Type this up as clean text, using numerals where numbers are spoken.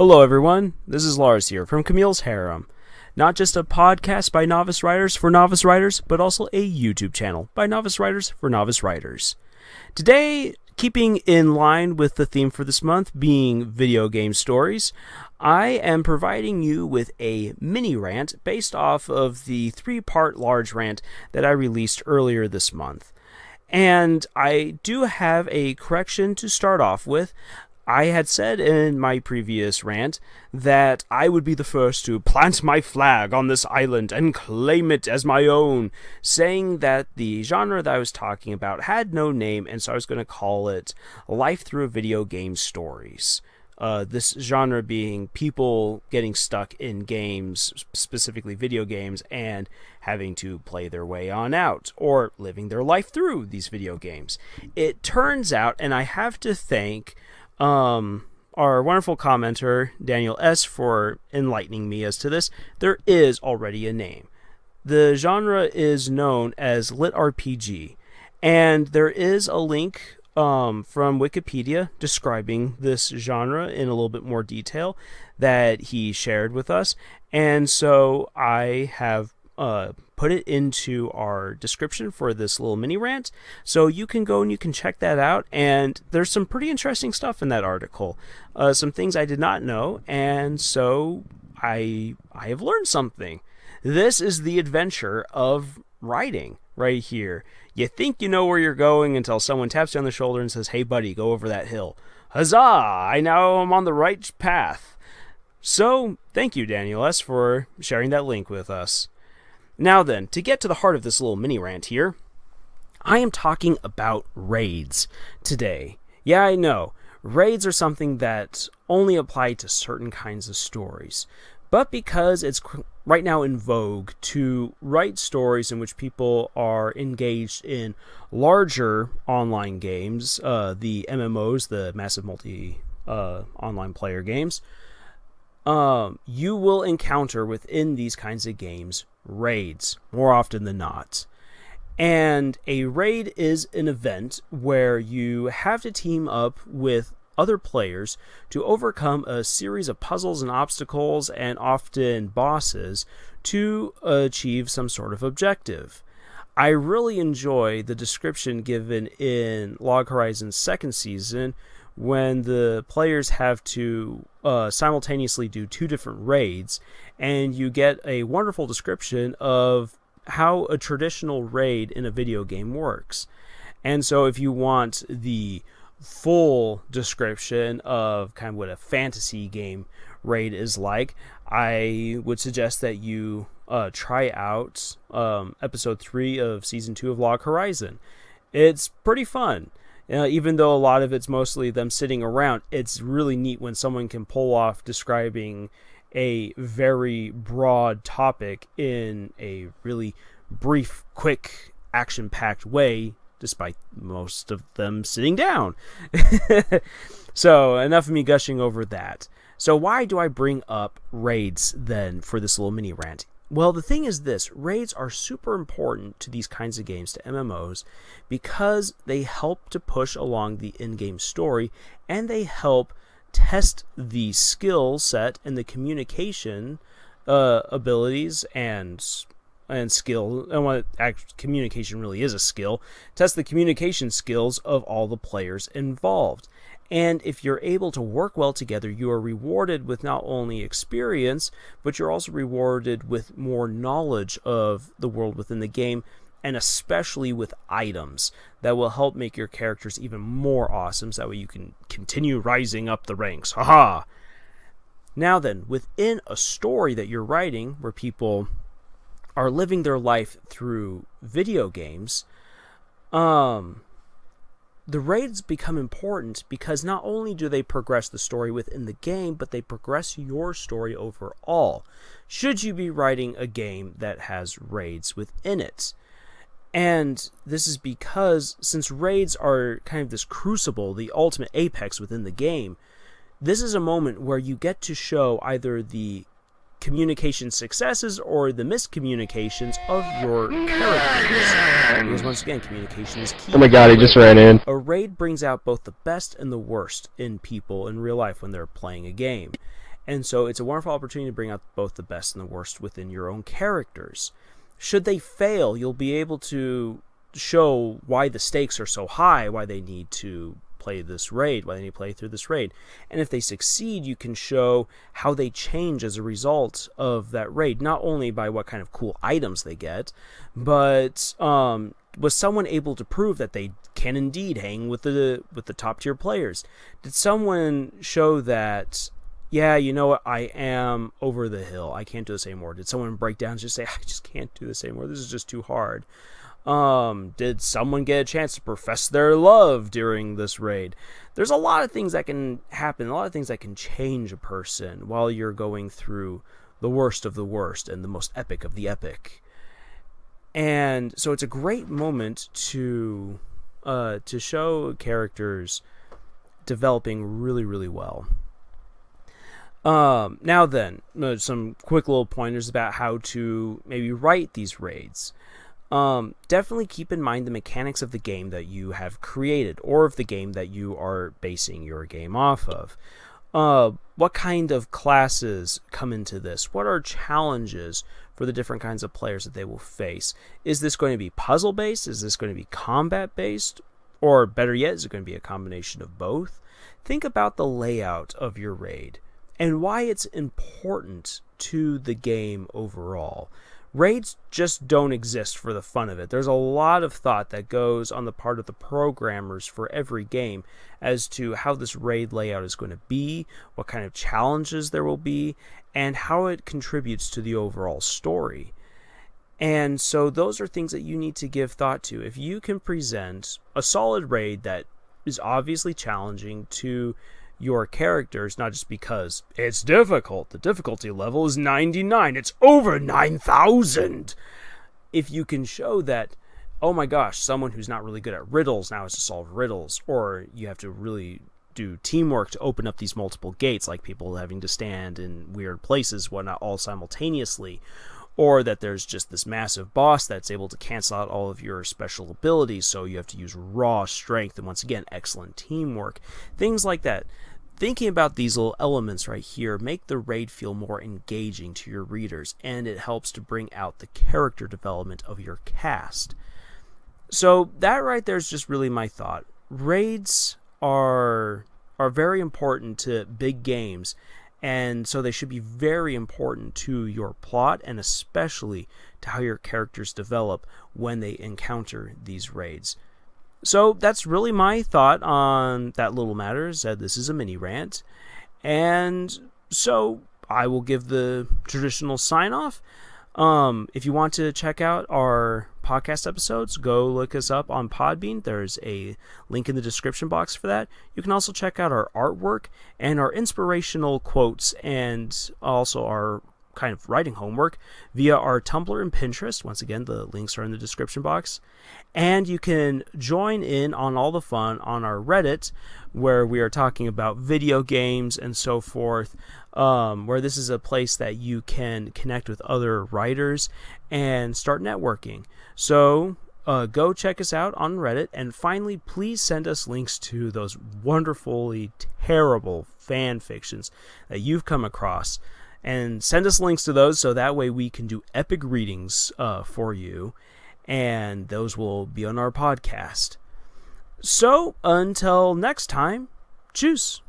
Hello everyone, this is Lars here from Camille's Harem. Not just a podcast by novice writers for novice writers, but also a YouTube channel by novice writers for novice writers. Today, keeping in line with the theme for this month being video game stories, I am providing you with a mini rant based off of the 3-part large rant that I released earlier this month. And I do have a correction to start off with. I had said in my previous rant that I would be the first to plant my flag on this island and claim it as my own, saying that the genre that I was talking about had no name, and so I was going to call it Life Through Video Game Stories. This genre being people getting stuck in games, specifically video games, and having to play their way on out, or living their life through these video games. It turns out, and I have to thank our wonderful commenter, Daniel S., for enlightening me as to this, there is already a name. The genre is known as Lit RPG, and there is a link from Wikipedia describing this genre in a little bit more detail that he shared with us, and so I have put it into our description for this little mini rant, so you can go and you can check that out, and there's some pretty interesting stuff in that article, some things I did not know, and so I have learned something. This is the adventure of writing right here. You think you know where you're going until someone taps you on the shoulder and says, "Hey buddy, go over that hill." Huzzah! I now am on the right path. So thank you, Daniel S., for sharing that link with us. Now then, to get to the heart of this little mini rant here, I am talking about raids today. Yeah, I know, raids are something that only apply to certain kinds of stories. But because it's right now in vogue to write stories in which people are engaged in larger online games, the MMOs, the massive online player games, you will encounter within these kinds of games raids more often than not. And a raid is an event where you have to team up with other players to overcome a series of puzzles and obstacles and often bosses to achieve some sort of objective. I really enjoy the description given in Log Horizon's second season when the players have to simultaneously do 2 different raids, and you get a wonderful description of how a traditional raid in a video game works. And so if you want the full description of kind of what a fantasy game raid is like, I would suggest that you try out episode 3 of season 2 of Log Horizon. It's pretty fun. Even though a lot of it's mostly them sitting around, it's really neat when someone can pull off describing a very broad topic in a really brief, quick, action-packed way, despite most of them sitting down. So, enough of me gushing over that. So why do I bring up raids then for this little mini rant? Well, the thing is this, raids are super important to these kinds of games, to MMOs, because they help to push along the in-game story, and they help test the skill set and the communication abilities and skill, and what communication really is a skill, test the communication skills of all the players involved. And if you're able to work well together, you are rewarded with not only experience, but you're also rewarded with more knowledge of the world within the game, and especially with items that will help make your characters even more awesome, so that way you can continue rising up the ranks. Haha! Now then, within a story that you're writing, where people are living their life through video games, the raids become important because not only do they progress the story within the game, but they progress your story overall, should you be writing a game that has raids within it. And this is because, since raids are kind of this crucible, the ultimate apex within the game, this is a moment where you get to show either the communication successes or the miscommunications of your characters. Because once again, communication is key. Oh my god, he just ran in. A raid brings out both the best and the worst in people in real life when they're playing a game. And so it's a wonderful opportunity to bring out both the best and the worst within your own characters. Should they fail, you'll be able to show why the stakes are so high, why they need to play this raid, why they need to play through this raid. And if they succeed, you can show how they change as a result of that raid, not only by what kind of cool items they get, but was someone able to prove that they can indeed hang with the top tier players? Did someone show that, yeah, you know what, I am over the hill, I can't do this anymore? Did someone break down and just say, I just can't do this anymore, this is just too hard? Did someone get a chance to profess their love during this raid? There's a lot of things that can happen, a lot of things that can change a person while you're going through the worst of the worst and the most epic of the epic. And so it's a great moment to show characters developing really, really well. Now then, some quick little pointers about how to maybe write these raids. Definitely keep in mind the mechanics of the game that you have created, or of the game that you are basing your game off of. What kind of classes come into this? What are challenges for the different kinds of players that they will face? Is this going to be puzzle based? Is this going to be combat based? Or better yet, is it going to be a combination of both? Think about the layout of your raid and why it's important to the game overall. Raids just don't exist for the fun of it. There's a lot of thought that goes on the part of the programmers for every game as to how this raid layout is going to be, what kind of challenges there will be, and how it contributes to the overall story. And so those are things that you need to give thought to. If you can present a solid raid that is obviously challenging to your characters, not just because it's difficult, the difficulty level is 99, it's over 9,000. If you can show that, oh my gosh, someone who's not really good at riddles now has to solve riddles, or you have to really do teamwork to open up these multiple gates, like people having to stand in weird places, whatnot, all simultaneously, or that there's just this massive boss that's able to cancel out all of your special abilities, so you have to use raw strength, and once again, excellent teamwork, things like that. Thinking about these little elements right here make the raid feel more engaging to your readers, and it helps to bring out the character development of your cast. So that right there is just really my thought. Raids are very important to big games, and so they should be very important to your plot, and especially to how your characters develop when they encounter these raids. So that's really my thought on that little matter. This is a mini rant. And so I will give the traditional sign off. If you want to check out our podcast episodes, go look us up on Podbean. There's a link in the description box for that. You can also check out our artwork and our inspirational quotes, and also our kind of writing homework via our Tumblr and Pinterest. Once again, the links are in the description box. And you can join in on all the fun on our Reddit, where we are talking about video games and so forth, where this is a place that you can connect with other writers and start networking. So go check us out on Reddit, and finally, please send us links to those wonderfully terrible fan fictions that you've come across, and send us links to those so that way we can do epic readings for you, and those will be on our podcast. So until next time, tschüss.